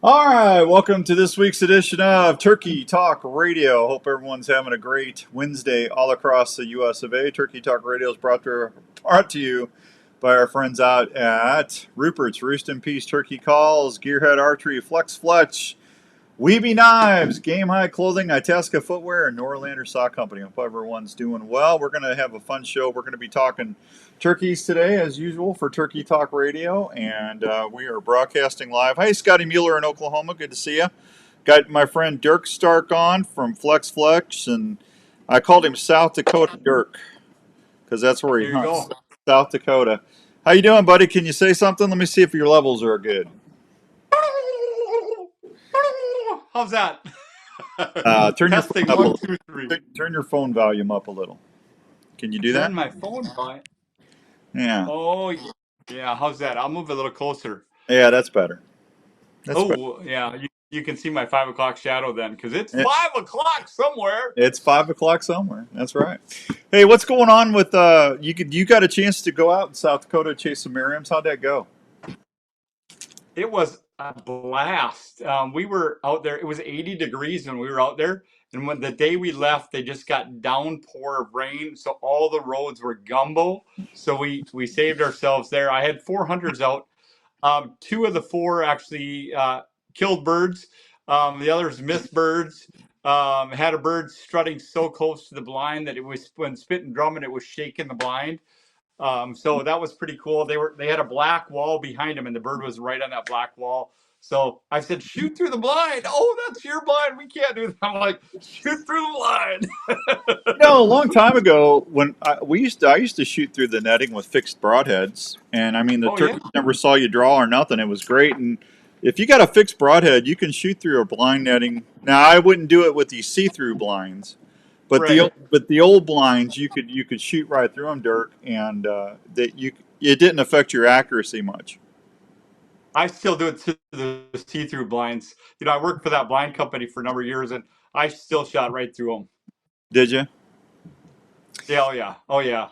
All right, welcome to this week's edition of Turkey Talk Radio. Hope everyone's having a great Wednesday all across the U.S. of A. Turkey Talk Radio is brought to you by our friends out at Rupert's Roost in Peace Turkey Calls, Gearhead Archery, Flex Fletch, Weeby Knives, Game High Clothing, Itasca Footwear, and Norlander Saw Company. Hope everyone's doing well. We're going to have a fun show. We're going to be talking turkeys today, as usual, for Turkey Talk Radio, and we are broadcasting live. Hey, Scotty Mueller in Oklahoma. Good to see you. Got my friend Dirk Stark on from Flex Fletch, and I called him South Dakota Durk because that's where he There you hunts, go. South Dakota. How you doing, buddy? Can you say something? Let me see if your levels are good. How's that? Turn your phone Testing up a one, little. two, three. Turn your phone volume up a little. Can you do that? Turn my phone on. Yeah. Oh, yeah. How's that? I'll move a little closer. Yeah, that's better. That's better. Oh, yeah. You can see my 5 o'clock shadow then, because it's It, 5 o'clock somewhere. it's 5 o'clock somewhere. That's right. Hey, what's going on with you got a chance to go out in South Dakota chase some Merriams? How'd that go? It was a blast. We were out there. It was 80 degrees when we were out there. And when the day we left, they just got downpour of rain. So all the roads were gumbo. So we saved ourselves there. I had 400s out. Two of the four actually killed birds. The others missed birds. Had a bird strutting so close to the blind that it was, when spitting drumming, it was shaking the blind. So that was pretty cool. They had a black wall behind them, and the bird was right on that black wall. So I said, "Shoot through the blind." Oh, that's your blind. We can't do that. I'm like, "Shoot through the blind." A long time ago, when I used to shoot through the netting with fixed broadheads, and I mean the Oh yeah, turkey never saw you draw or nothing. It was great, and if you got a fixed broadhead, you can shoot through a blind netting. Now I wouldn't do it with these see-through blinds, but right. the old blinds you could shoot right through them, Dirk, and that you it didn't affect your accuracy much. I still do it to the see-through blinds. I worked for that blind company for a number of years, and I still shot right through them. Did you? Yeah, oh yeah, oh yeah. All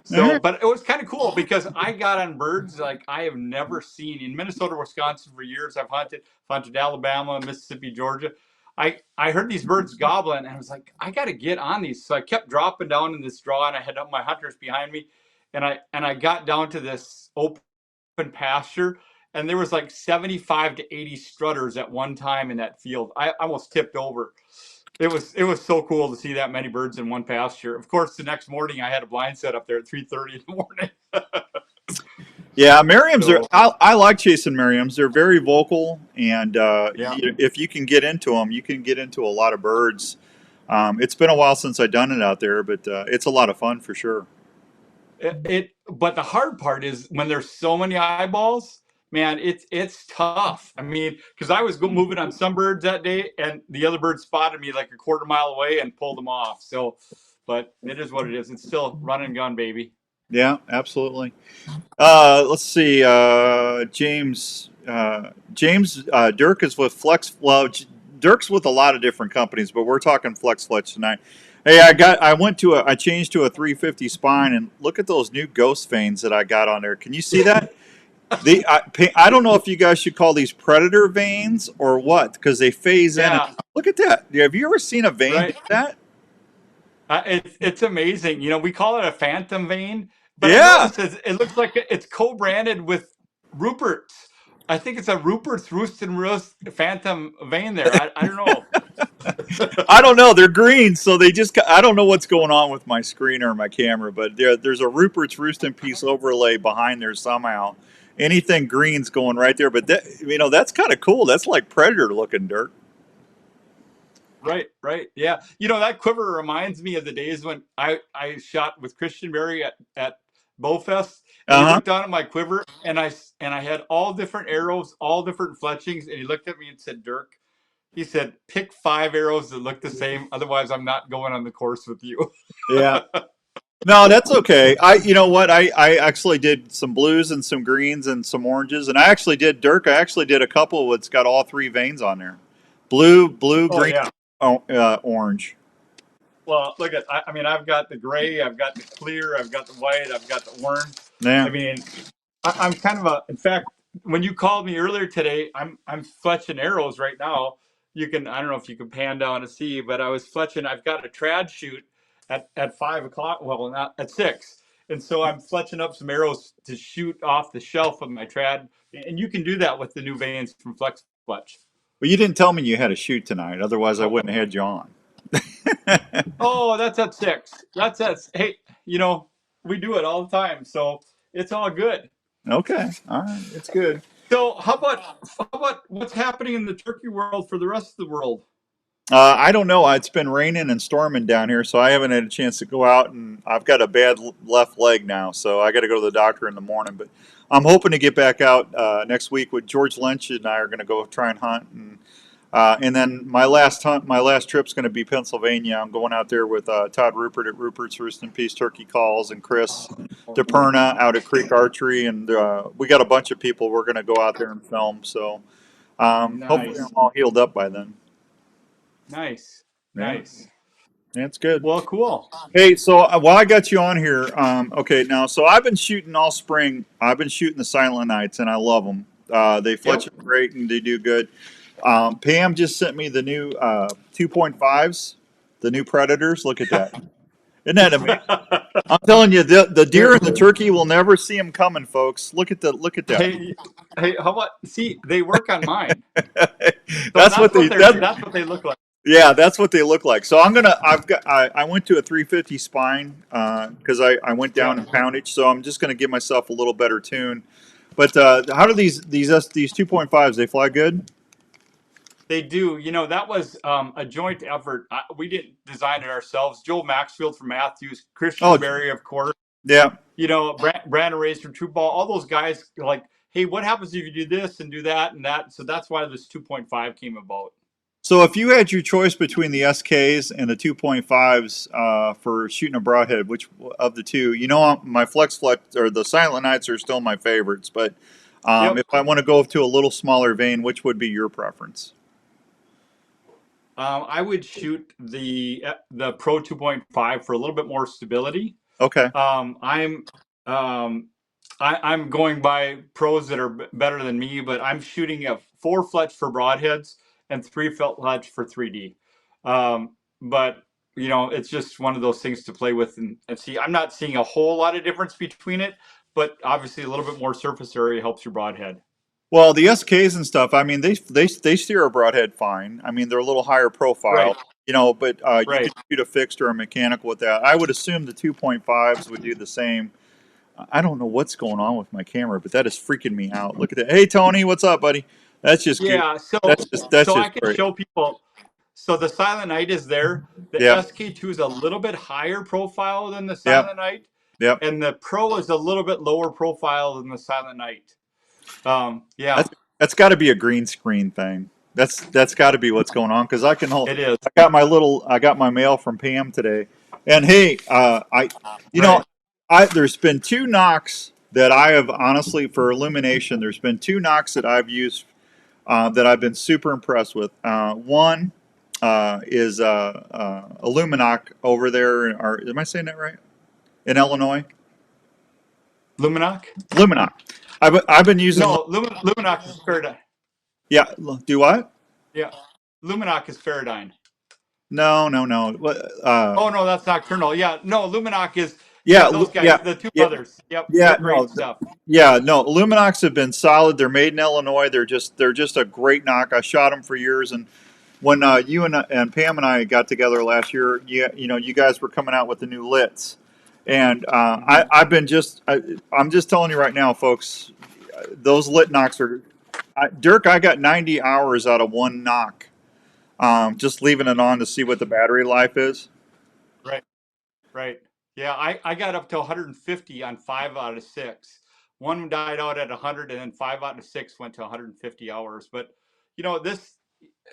So, right. but it was kind of cool because I got on birds like I have never seen in Minnesota, Wisconsin for years. I've hunted Alabama, Mississippi, Georgia. I heard these birds gobbling, and I was like, I got to get on these. So I kept dropping down in this draw, and I had my hunters behind me, and I got down to this open pasture, and there was like 75 to 80 strutters at one time in that field. I almost tipped over. It was so cool to see that many birds in one pasture. Of course, the next morning I had a blind set up there at 3:30 in the morning. Yeah, Merriams are. So I like chasing Merriams. They're very vocal, and yeah, if you can get into them, you can get into a lot of birds. It's been a while since I've done it out there, but it's a lot of fun for sure. but the hard part is when there's so many eyeballs. Man, it's tough. I mean, because I was moving on some birds that day, and the other bird spotted me like a quarter mile away and pulled them off. So, but it is what it is. It's still run and gun, baby. Yeah, absolutely. Let's see. James Dirk is with Flex. Well, Dirk's with a lot of different companies, but we're talking Flex Fletch tonight. Hey, I changed to a 350 spine, and look at those new ghost veins that I got on there. Can you see that? I don't know if you guys should call these predator veins or what, because they phase in. And Yeah, look at that. Have you ever seen a vein do right. that? It's amazing. We call it a phantom vein, but I Yeah. noticed it looks like it's co-branded with Rupert's. I think it's a Rupert's Roost and Roast phantom vein there. I don't know. I don't know. They're green, so they just. I don't know what's going on with my screen or my camera, but there's a Rupert's Roost and Peace overlay behind there somehow. Anything green's going right there, but that's kind of cool. That's like predator looking, Dirt. Right, right. Yeah. That quiver reminds me of the days when I shot with Christian Berry at Bowfest, and he Uh huh. looked down at my quiver, and I had all different arrows, all different fletchings, and he looked at me and said, "Dirk," he said, "pick 5 arrows that look the same. Otherwise, I'm not going on the course with you." Yeah. No, that's okay. You know what? I actually did some blues and some greens and some oranges, and I actually did Dirk. I actually did a couple that's got all three veins on there: blue, Oh green, yeah. orange. Well, look at. I mean, I've got the gray, I've got the clear, I've got the white, I've got the orange. Yeah. I mean, I'm kind of a. In fact, when you called me earlier today, I'm fletching arrows right now. I don't know if you can pan down to see, but I was fletching. I've got a trad shoot at 5 o'clock. Well, not at 6. And so I'm fletching up some arrows to shoot off the shelf of my trad. And you can do that with the new vanes from Flex Fletch. Well, you didn't tell me you had a shoot tonight. Otherwise, I Oh, wouldn't have had you on. oh, that's at 6. Hey, we do it all the time. So it's all good. Okay. All right. It's good. So how about what's happening in the turkey world for the rest of the world? I don't know. It's been raining and storming down here, so I haven't had a chance to go out. And I've got a bad left leg now, so I got to go to the doctor in the morning. But I'm hoping to get back out next week with George Lynch and I are going to go try and hunt. And then my last trip's going to be Pennsylvania. I'm going out there with Todd Rupert at Rupert's Roost and Peace Turkey Calls and Chris DePerna out at Creek Archery, and we got a bunch of people. We're going to go out there and film. So hopefully I'm Nice, all healed up by then. nice, Yeah, nice. that's good. Well, cool. Hey, so while I got you on here, okay, now so I've been shooting all spring. I've been shooting the Silent Nights, and I love them. They fletch Yep. great and they do good. Pam just sent me the new 2.5s, the new Predators. Look at that. Isn't that amazing? I'm telling you, the deer and the turkey will never see them coming, folks. Look at that. Hey, hey, how about see? They work on mine. So That's what that's what they look like. yeah, that's what they look like. So I went to a 350 spine because I went down in Yep. poundage. So I'm just gonna give myself a little better tune. But how do these 2.5s? They fly good? They do. That was a joint effort. We didn't design it ourselves. Joel Maxfield from Matthews, Christian Oh, Berry, of course. yeah. Brandon Race from True Ball. All those guys are like, hey, what happens if you do this and do that and that? So that's why this 2.5 came about. So if you had your choice between the SKs and the 2.5s for shooting a broadhead, which of the two? My Flex Fletch or the Silent Nights are still my favorites, but Yep. if I want to go to a little smaller vein, which would be your preference? I would shoot the Pro 2.5 for a little bit more stability. Okay. I'm I'm going by pros that are better than me, but I'm shooting a 4 fletch for broadheads and 3 fletch for 3D. But it's just one of those things to play with and see. I'm not seeing a whole lot of difference between it, but obviously a little bit more surface area helps your broadhead. Well, the SKs and stuff. I mean, they steer a broadhead fine. I mean, they're a little higher Right, profile, but you right. could shoot a fixed or a mechanical with that. I would assume the 2.5s would do the same. I don't know what's going on with my camera, but that is freaking me out. Look at that. Hey, Tony, what's up, buddy? That's just good. Yeah, That's so I just can great. show people. So the Silent Night is there. The Yep, SK2 is a little bit higher profile than the yep, Silent Night, yep. and the Pro is a little bit lower profile than the Silent Night. Yeah, That's that's got to be a green screen thing. That's got to be what's going on because I can hold. it is. I got my mail from Pam today, and hey, you know, Right. there's been two knocks that I have honestly for illumination. There's been two knocks that I've used that I've been super impressed with. One is Illuminoc over there. Am I saying that right? In Illinois, Luminoc? Luminoc. I've been using. No, Luminoc is Faradine. Yeah, do what? Yeah, Luminoc is Faradine. No, no, no. Oh no, that's nocturnal. Yeah, no, Luminoc is Yeah, those guys, yeah, the two yeah, brothers. Yep, yeah. they're No, great stuff. yeah, no. Luminox have been solid. They're made in Illinois. They're just a great knock. I shot them for years, and when you and Pam and I got together last year, you guys were coming out with the new lits, and Hmm. I'm just telling you right now, folks, those lit knocks are. Dirk, I got 90 hours out of one knock, just leaving it on to see what the battery life is. Right. Right. Yeah, I got up to 150 on 5 out of 6. One died out at 100, and then 5 out of 6 went to 150 hours. But this,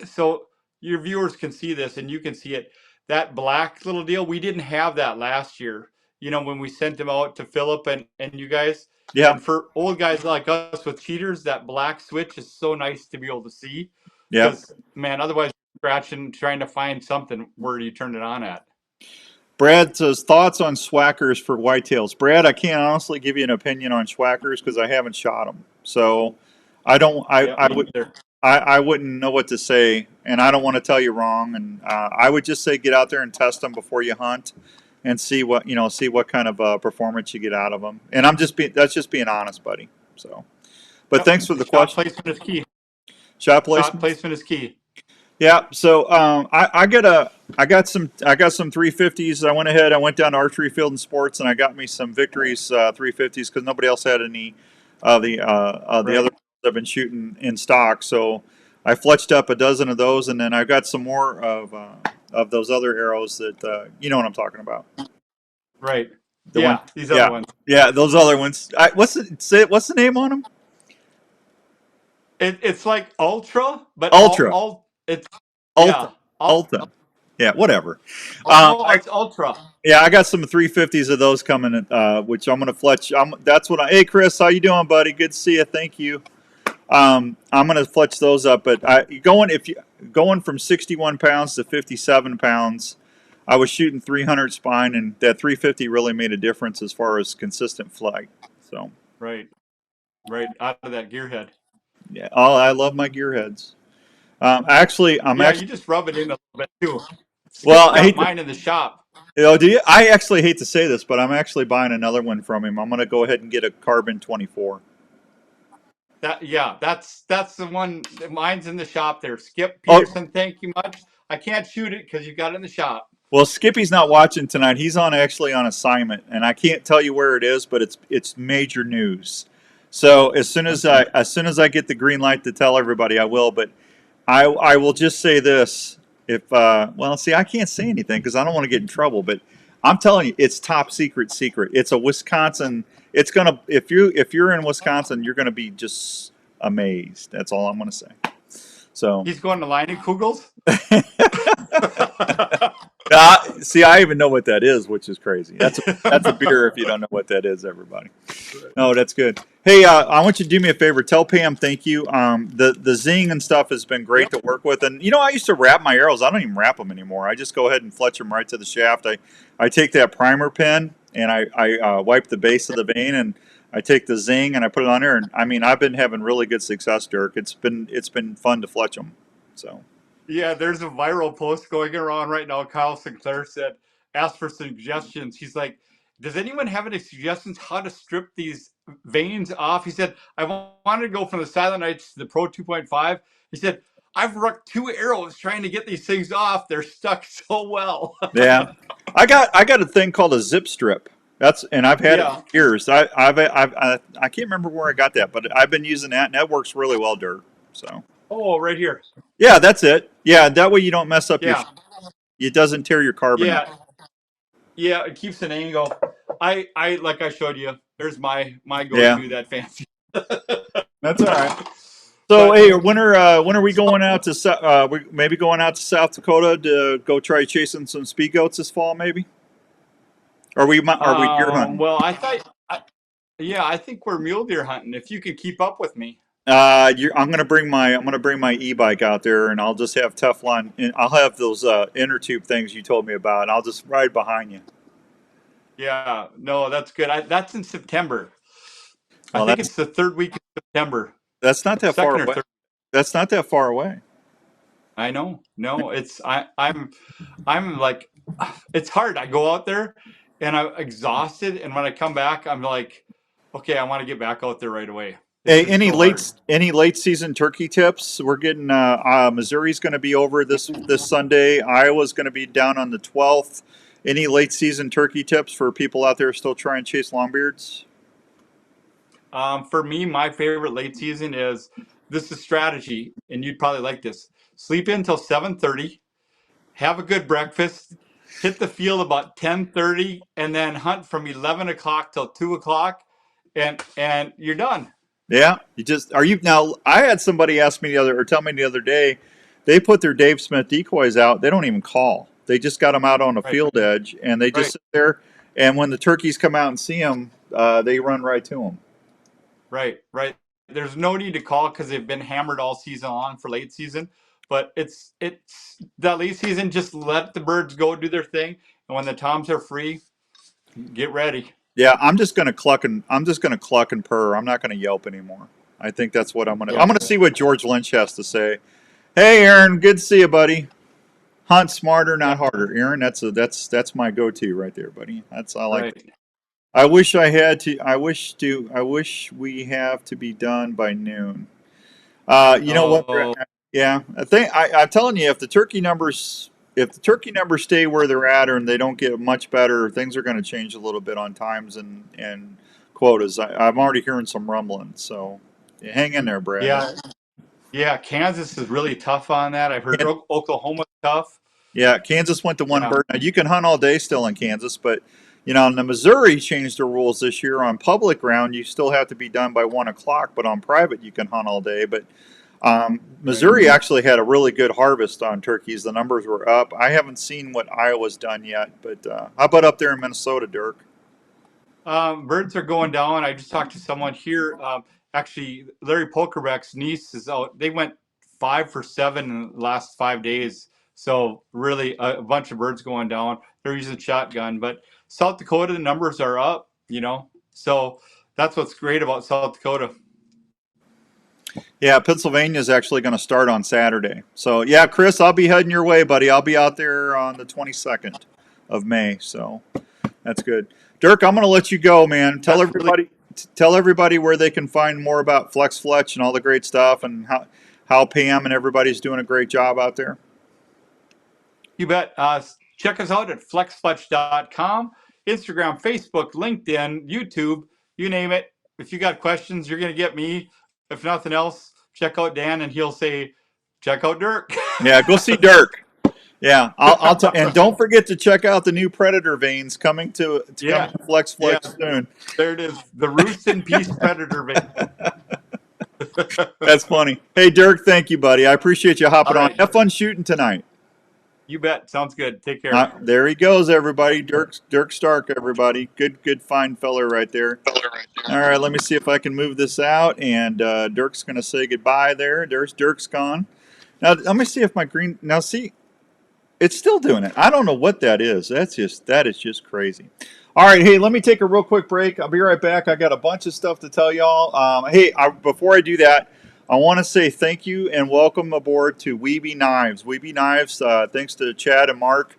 so your viewers can see this, and you can see it. That black little deal, we didn't have that last year. When we sent them out to Philip and you guys. Yeah, And for old guys like us with cheaters, that black switch is so nice to be able to see. yeah. Because man, otherwise you're scratching trying to find something where you turn it on at. Brad says thoughts on swackers for whitetails. Brad, I can't honestly give you an opinion on swackers because I haven't shot them. So I don't. Yeah, I me would. neither. I wouldn't know what to say, and I don't want to tell you wrong. And I would just say get out there and test them before you hunt, and see what see what kind of performance you get out of them. And I'm just being that's just being honest, buddy. So, but Yep. thanks for the Shot question. placement is key. Shot Shot placement. placement is key. Yeah. So I got some 350s. I went ahead. I went down to Archery Field and Sports, and I got me some Victories 350s because nobody else had any the other Right. I've been shooting in stock. So I fletched up a dozen of those, and then I got some more of those other arrows that you know what I'm talking about. Right. The one, Yeah. These other yeah, ones. yeah, those other ones. What's the name on them? It's like ultra, but Ultra, all it's Ulta, yeah. All, Ulta. Yeah, whatever. oh no, I it's ultra. Yeah, I got some 350s of those coming, which I'm gonna fletch. That's what I. Hey, Chris, how you doing, buddy? Good to see you. Thank you. I'm gonna fletch those up, but going from 61 pounds to 57 pounds, I was shooting 300 spine, and that 350 really made a difference as far as consistent flight. So Right. Right. Out of that gear head. yeah, I love my gearheads. I'm Yeah, actually you just rub it in a little bit too. well. Skip's I got hate to, mine in the shop. do you? I actually hate to say this, but I'm actually buying another one from him. I'm gonna go ahead and get a carbon 24. That's the one. Mine's in the shop there. Skip Oh, Peterson, thank you much. I can't shoot it because you got it in the shop. well, Skippy's not watching tonight. He's actually on assignment, and I can't tell you where it is, but it's major news. So Okay. as soon as I get the green light to tell everybody, I will. But I will just say this: if well, see, I can't say anything because I don't want to get in trouble. But I'm telling you, it's top secret. Secret. It's a Wisconsin. It's gonna if you're in Wisconsin, you're gonna be just amazed. That's all I'm gonna say. So. He's going to Line Kugels. See, I even know what that is, which is crazy. That's a beer if you don't know what that is, everybody. No, that's good. Hey, I want you to do me a favor. Tell Pam thank you. The zing and stuff has been great Yep. to work with, and I used to wrap my arrows. I don't even wrap them anymore. I just go ahead and fletch them right to the shaft. I take that primer pen and I wipe the base of the vein, and I take the zing and I put it on there. And I mean, I've been having really good success, Dirk. It's been fun to fletch them. So. Yeah, there's a viral post going around right now. Kyle Sinclair said, ask for suggestions. He's like, does anyone have any suggestions how to strip these veins off? He said, wanted to go from the Silent Knights to the Pro 2.5. He said, I've wrecked 2 arrows trying to get these things off. They're stuck so well. Yeah, I got a thing called a zip strip. And I've had it for Yeah. years. I can't remember where I got that, but I've been using that, and that works really well, Dirt. So Oh, right here. yeah, that's it. Yeah, that way you don't mess up Yeah. it doesn't tear your carbon up. Yeah. Yeah. It keeps an angle. I like I showed you. There's my Yeah, go-to that fancy. that's all right. So But hey, when are we going out to we maybe going out to South Dakota to go try chasing some speed goats this fall, maybe? Are we deer hunting? well, yeah, I think we're mule deer hunting. If you can keep up with me. I'm gonna bring my e-bike out there, and I'll just have Teflon. And I'll have those inner tube things you told me about, and I'll just ride behind you. Yeah, no, that's good. That's in September. I Well, think it's the third week of September, that's not that far second or away. third. That's not that far away. I know. No, I'm like, it's hard. I go out there and I'm exhausted, and when I come back, I'm like, okay, I want to get back out there right away. It's Hey, just so hard. any late season turkey tips? We're getting Missouri's going to be over this Sunday. Iowa's going to be down on the 12th. Any late season turkey tips for people out there still trying to chase longbeards? For me, my favorite late season is this is strategy, and you'd probably like this. Sleep in until 7:30, have a good breakfast, hit the field about 10:30, and then hunt from 11 o'clock till 2 o'clock, and you're done. Yeah, you just are you now. I had somebody ask me tell me the other day, they put their Dave Smith decoys out. They don't even call. They just got them out on a Right, field edge, and they just right, sit there. And when the turkeys come out and see them, they run right to them. right. There's no need to call because they've been hammered all season long for late season. But it's that late season. Just let the birds go do their thing, and when the toms are free, get ready. Yeah, I'm just gonna cluck and purr. I'm not gonna yelp anymore. I think that's what I'm gonna. Yeah. I'm gonna see what George Lynch has to say. Hey, Aaron, good to see you, buddy. Hunt smarter, Yeah. not harder. Aaron, that's my go-to right there, buddy. That's I like. Right. I wish I had to. I wish we have to be done by noon. You know what? Oh, Yeah, I'm telling you, if the turkey numbers stay where they're at, or they don't get much better, things are going to change a little bit on times and quotas. I'm already hearing some rumbling, so yeah, hang in there, Brad. yeah. Yeah. Kansas is really tough on that. I've heard Oklahoma's tough. Yeah, Kansas went to one Yeah. bird. Now you can hunt all day still in Kansas, but in the Missouri changed the rules this year. On public ground, you still have to be done by 1 o'clock, but on private you can hunt all day. But Missouri actually had a really good harvest on turkeys. The numbers were up. I haven't seen what Iowa's done yet, but how about up there in Minnesota, Dirk? Birds are going down. I just talked to someone here. Actually, Larry Polkerbeck's niece is out. They went 5 for 7 in the last 5 days. So really, a bunch of birds going down. They're using shotgun, but South Dakota, the numbers are up. So that's what's great about South Dakota. Yeah, Pennsylvania is actually going to start on Saturday. So yeah, Chris, I'll be heading your way, buddy. I'll be out there on the 22nd of May. So that's good. Dirk, I'm going to let you go, man. Tell everybody where they can find more about Flex Fletch and all the great stuff, and how Pam and everybody's doing a great job out there. You bet. Check us out at flexfletch.com, Instagram, Facebook, LinkedIn, YouTube, you name it. If you got questions, you're going to get me. If nothing else, check out Dan, and he'll say, check out Dirk. Yeah, go see Dirk. Yeah, and don't forget to check out the new Predator veins coming to Flex Fletch soon. There it is, the Roost in Peace Predator vein. That's funny. Hey, Dirk, thank you, buddy. I appreciate you hopping on. Have fun shooting tonight. You bet. Sounds good. Take care. There he goes, everybody. Dirk Stark, everybody. Good, fine feller right there. All right, let me see if I can move this out. And Dirk's going to say goodbye there. Dirk's gone. Now, let me see if my green... Now, see... It's still doing it. I don't know what that is. That is just crazy. All right, hey, let me take a real quick break. I'll be right back. I got a bunch of stuff to tell y'all. Before I do that, I want to say thank you and welcome aboard to Weeby Knives. Weeby Knives, thanks to Chad and Mark.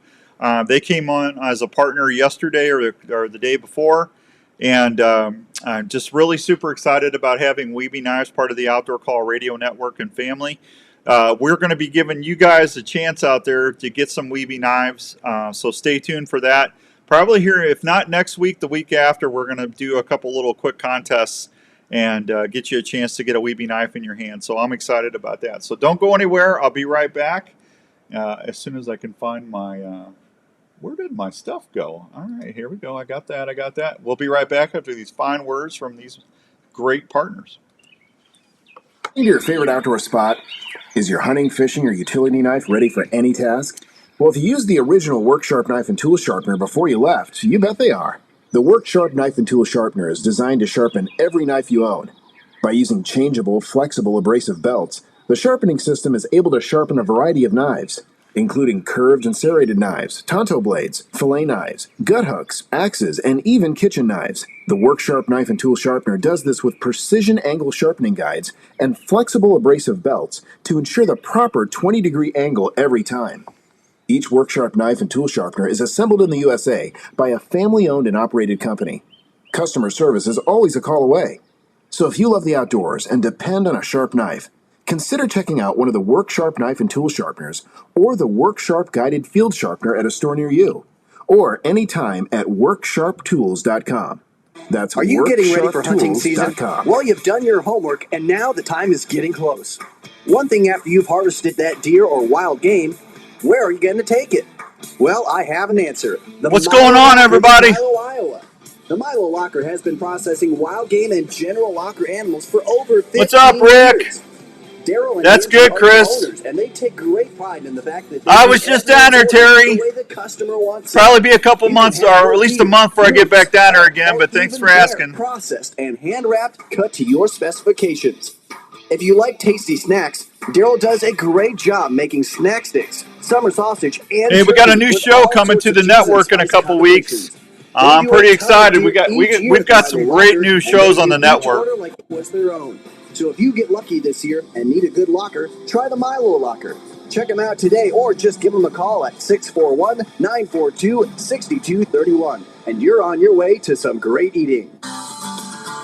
They came on as a partner yesterday or the day before, and I'm just really super excited about having Weeby Knives part of the Outdoor Call Radio Network and family. We're going to be giving you guys a chance out there to get some Weeby knives, so stay tuned for that. Probably here, if not next week, the week after, we're going to do a couple little quick contests and get you a chance to get a Weeby knife in your hand. So I'm excited about that. So don't go anywhere. I'll be right back as soon as I can find my... where did my stuff go? All right, here we go. I got that. We'll be right back after these fine words from these great partners. Your favorite outdoor spot? Is your hunting, fishing, or utility knife ready for any task? Well, if you used the original Work Sharp knife and tool sharpener before you left, you bet they are. The Work Sharp knife and tool sharpener is designed to sharpen every knife you own. By using changeable, flexible abrasive belts, the sharpening system is able to sharpen a variety of knives, including curved and serrated knives, tonto blades, fillet knives, gut hooks, axes, and even kitchen knives. The Work Sharp knife and tool sharpener does this with precision angle sharpening guides and flexible abrasive belts to ensure the proper 20-degree angle every time. Each Work Sharp knife and tool sharpener is assembled in the USA by a family-owned and operated company. Customer service is always a call away. So if you love the outdoors and depend on a sharp knife, consider checking out one of the Work Sharp knife and tool sharpeners or the Work Sharp guided field sharpener at a store near you, or anytime at worksharptools.com. That's Are you getting ready for hunting season? Well, you've done your homework, and now the time is getting close. One thing after you've harvested that deer or wild game, where are you going to take it? Well, I have an answer. What's going on, everybody? Milo, Iowa. The Milo Locker has been processing wild game and general locker animals for over 15 years. What's up, Rick? Years. And that's good, Chris. Owners, and they take great pride in the fact that I was just down there, Terry. Probably be a couple months or at least a month before I get back down there again, but thanks for asking. Processed and hand-wrapped, cut to your specifications. If you like tasty snacks, Daryl does a great job making snack sticks, summer sausage, and hey, we got a new show coming to the network in a couple weeks. I'm pretty excited. We've got some great new shows on the network. So if you get lucky this year and need a good locker, try the Milo Locker. Check them out today or just give them a call at 641-942-6231. And you're on your way to some great eating.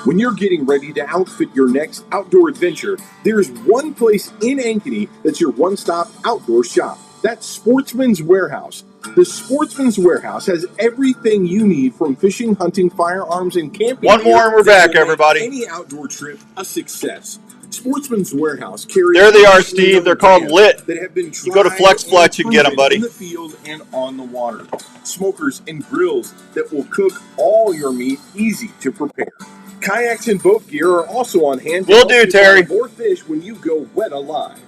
When you're getting ready to outfit your next outdoor adventure, there's one place in Ankeny that's your one-stop outdoor shop. That's Sportsman's Warehouse. The Sportsman's Warehouse has everything you need from fishing, hunting, firearms, and camping. One more and we're back, that will make everybody. Any outdoor trip a success. Sportsman's Warehouse carries. There they are, Steve. They're called Lit. That have been You go to Flex Fletch and get them, buddy. In the field and on the water. Smokers and grills that will cook all your meat easy to prepare. Kayaks and boat gear are also on hand. Will do, Terry. More fish when you go wet alive.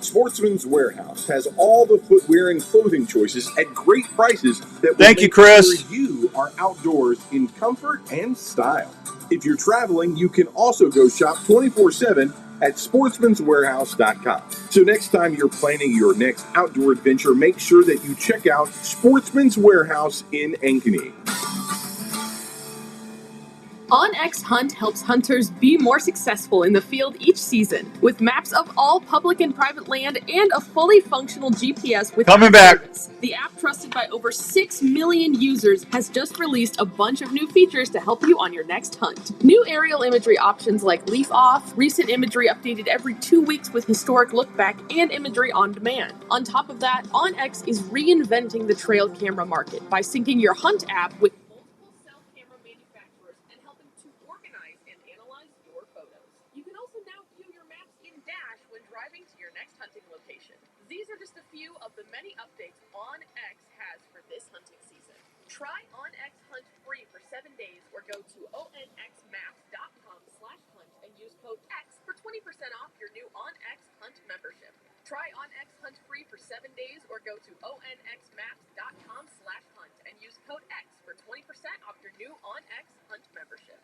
Sportsman's Warehouse has all the footwear and clothing choices at great prices that will Thank you, make Chris. sure you are outdoors in comfort and style. If you're traveling, you can also go shop 24/7 at sportsmanswarehouse.com. So next time you're planning your next outdoor adventure, make sure that you check out Sportsman's Warehouse in Ankeny. OnX Hunt helps hunters be more successful in the field each season, with maps of all public and private land and a fully functional GPS with Coming back. service. The app, trusted by over 6 million users, has just released a bunch of new features to help you on your next hunt. New aerial imagery options like leaf off, recent imagery updated every 2 weeks with historic look back, and imagery on demand. On top of that, OnX is reinventing the trail camera market by syncing your hunt app with These are just a few of the many updates OnX has for this hunting season. Try OnX Hunt free for 7 days or go to onxmaps.com/hunt and use code X for 20% off your new OnX Hunt membership. Try OnX Hunt free for 7 days or go to onxmaps.com/hunt and use code X for 20% off your new OnX Hunt membership.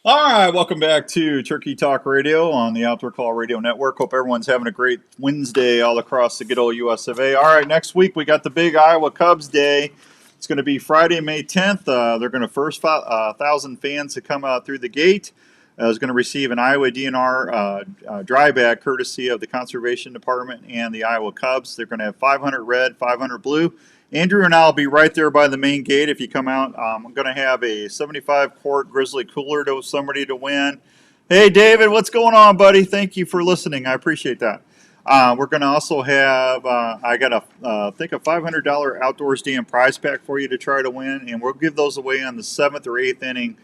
All right, welcome back to Turkey Talk Radio on the Outdoor Call Radio Network. Hope everyone's having a great Wednesday all across the good old US of A. All right, next week we got the big Iowa Cubs Day. It's going to be Friday, May 10th. They're going to first 1,000 fans to come out through the gate. Is going to receive an Iowa DNR dry bag courtesy of the Conservation Department and the Iowa Cubs. They're going to have 500 red, 500 blue. Andrew and I will be right there by the main gate if you come out. I'm going to have a 75-quart Grizzly cooler to somebody to win. Hey, David, what's going on, buddy? Thank you for listening. I appreciate that. We're going to also have, I got I think a $500 Outdoors DM prize pack for you to try to win, and we'll give those away on the 7th or 8th inning.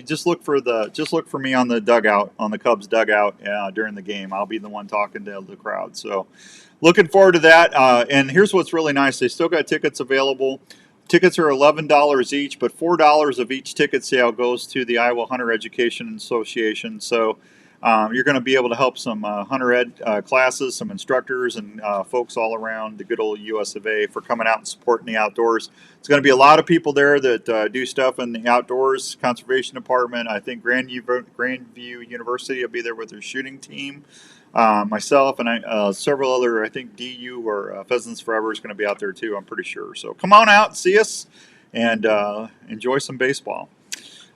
Just look for me on the dugout, on the Cubs dugout during the game. I'll be the one talking to the crowd. So, looking forward to that. And here's what's really nice: they still got tickets available. Tickets are $11 each, but $4 of each ticket sale goes to the Iowa Hunter Education Association. So, you're going to be able to help some hunter ed classes, some instructors, and folks all around the good old US of A for coming out and supporting the outdoors. There's going to be a lot of people there that do stuff in the outdoors. Conservation Department, I think Grandview University will be there with their shooting team. Myself and several other, I think DU or Pheasants Forever is going to be out there too, I'm pretty sure. So come on out, see us, and enjoy some baseball.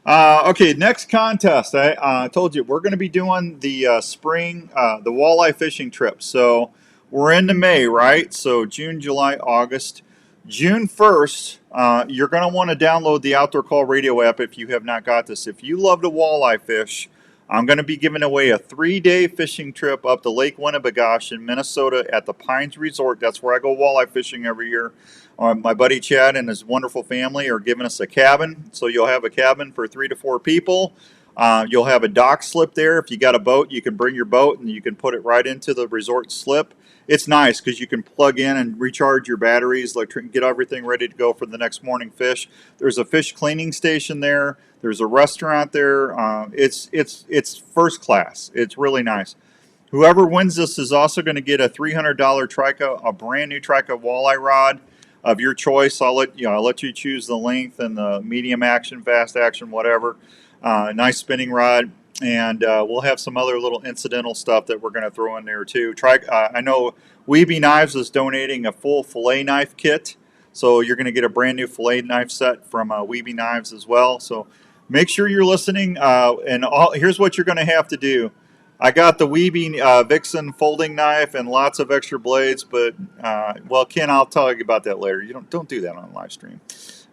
Okay, next contest. I told you we're going to be doing the spring, the walleye fishing trip. So we're into May, right? So June, July, August. June 1st, you're going to want to download the Outdoor Call Radio app if you have not got this. If you love to walleye fish, I'm going to be giving away a 3-day fishing trip up to Lake Winnebagosh in Minnesota at the Pines Resort. That's where I go walleye fishing every year. My buddy Chad and his wonderful family are giving us a cabin. So you'll have a cabin for 3 to 4 people. You'll have a dock slip there. If you got a boat, you can bring your boat and you can put it right into the resort slip. It's nice because you can plug in and recharge your batteries, get everything ready to go for the next morning fish. There's a fish cleaning station there. There's a restaurant there. It's first class. It's really nice. Whoever wins this is also going to get a $300 Trica, a brand new Trica walleye rod. of your choice. I'll let you choose the length and the medium action, fast action, whatever. Nice spinning rod, and we'll have some other little incidental stuff that we're going to throw in there too. I know Weeby Knives is donating a full fillet knife kit, so you're going to get a brand new fillet knife set from Weeby Knives as well. So make sure you're listening. Here's what you're going to have to do. I got the Weeby Vixen folding knife and lots of extra blades, but well, Ken, I'll tell you about that later. You don't do that on live stream.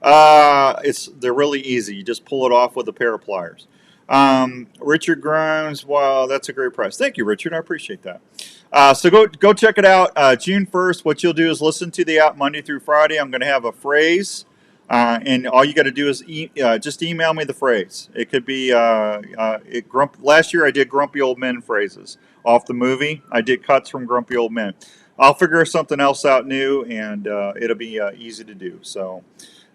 They're really easy. You just pull it off with a pair of pliers. Richard Grimes, wow, that's a great price. Thank you, Richard. I appreciate that. So go check it out. June 1st, what you'll do is listen to the app Monday through Friday. I'm going to have a phrase, and all you got to do is just email me the phrase. It could be last year I did Grumpy Old Men phrases off the movie. I did cuts from Grumpy Old Men. I'll figure something else out new, and it'll be easy to do. So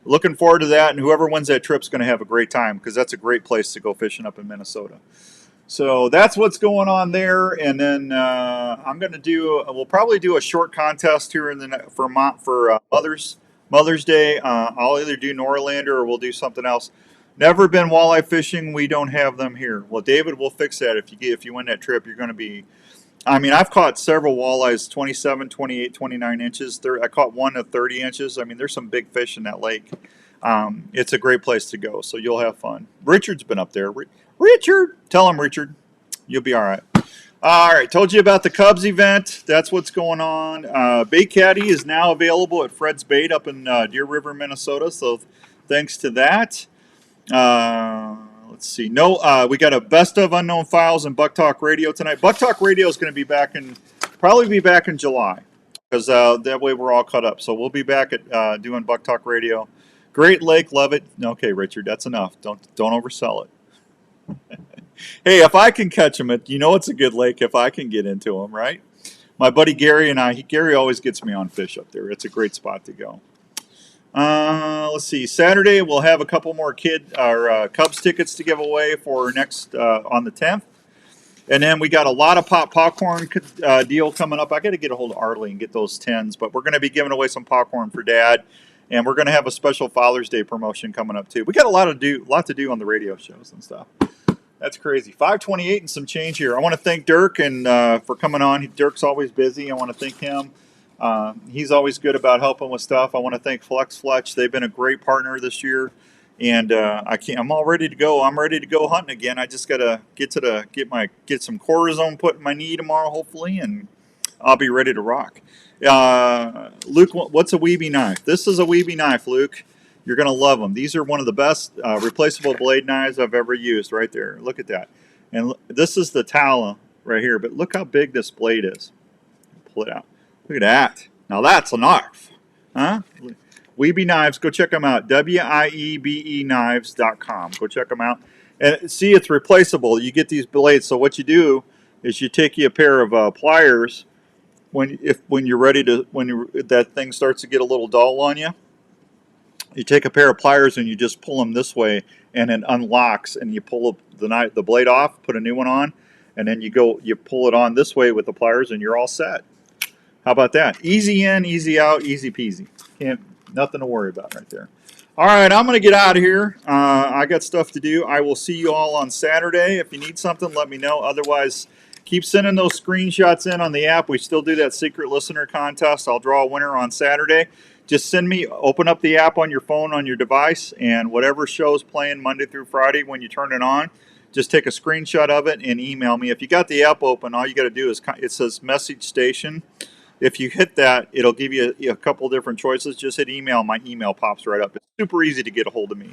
looking forward to that, and whoever wins that trip is going to have a great time because that's a great place to go fishing up in Minnesota. So that's what's going on there, and then we'll probably do a short contest here for Mother's Day. I'll either do Norlander or we'll do something else. Never been walleye fishing. We don't have them here. Well, David, we'll fix that. If you win that trip, you're going to be. I mean, I've caught several walleyes, 27, 28, 29 inches. I caught one at 30 inches. I mean, there's some big fish in that lake. It's a great place to go, so you'll have fun. Richard's been up there. Richard, tell him, Richard, you'll be all right. All right, told you about the Cubs event. That's what's going on. Bait Caddy is now available at Fred's Bait up in Deer River, Minnesota. So thanks to that. Let's see. We got a Best of Unknown Files and Buck Talk Radio tonight. Buck Talk Radio is going to probably be back in July because that way we're all caught up. So we'll be back at doing Buck Talk Radio. Great lake, love it. Okay, Richard, that's enough. Don't oversell it. Hey, if I can catch them, it's a good lake if I can get into them, right? My buddy Gary Gary always gets me on fish up there. It's a great spot to go. Let's see. Saturday we'll have a couple more Cubs tickets to give away for next on the 10th, and then we got a lot of popcorn deal coming up. I got to get a hold of Arlie and get those 10s, but we're going to be giving away some popcorn for Dad, and we're going to have a special Father's Day promotion coming up too. We got a lot to do on the radio shows and stuff. That's crazy. 528 and some change here. I want to thank Durk for coming on. Dirk's always busy. I want to thank him. He's always good about helping with stuff. I want to thank Flex Fletch. They've been a great partner this year, and I'm all ready to go. I'm ready to go hunting again. I just gotta get some cortisone put in my knee tomorrow, hopefully, and I'll be ready to rock. Luke, what's a Weeby knife? This is a Weeby knife, Luke. You're gonna love them. These are one of the best replaceable blade knives I've ever used. Right there. Look at that. And this is the Tala right here. But look how big this blade is. Pull it out. Look at that. Now that's a knife. Huh? Weeby Knives. Go check them out. WIEBE knives.com. Go check them out. And see, it's replaceable. You get these blades. So what you do is you take a pair of pliers when you're ready to, that thing starts to get a little dull on you. You take a pair of pliers and you just pull them this way, and it unlocks, and you pull the blade off, put a new one on, and then you pull it on this way with the pliers, and you're all set. How about that? Easy in, easy out, easy peasy. Nothing to worry about right there. All right, I'm going to get out of here. I got stuff to do. I will see you all on Saturday. If you need something, let me know. Otherwise, keep sending those screenshots in on the app. We still do that secret listener contest. I'll draw a winner on Saturday. Just open up the app on your phone, on your device, and whatever show's playing Monday through Friday, when you turn it on, just take a screenshot of it and email me. If you got the app open, all you got to do is, it says message station. If you hit that, it'll give you a couple different choices. Just hit email. My email pops right up. It's super easy to get a hold of me.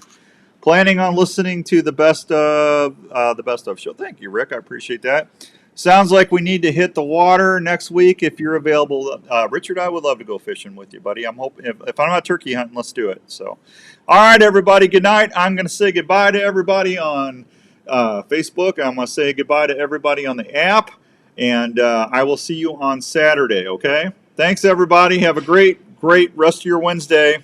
Planning on listening to the Best of show. Thank you, Rick. I appreciate that. Sounds like we need to hit the water next week if you're available. Richard, I would love to go fishing with you, buddy. I'm hoping if I'm not turkey hunting, let's do it. So, all right, everybody. Good night. I'm going to say goodbye to everybody on Facebook. I'm going to say goodbye to everybody on the app, and I will see you on Saturday. Okay. Thanks, everybody. Have a great rest of your Wednesday.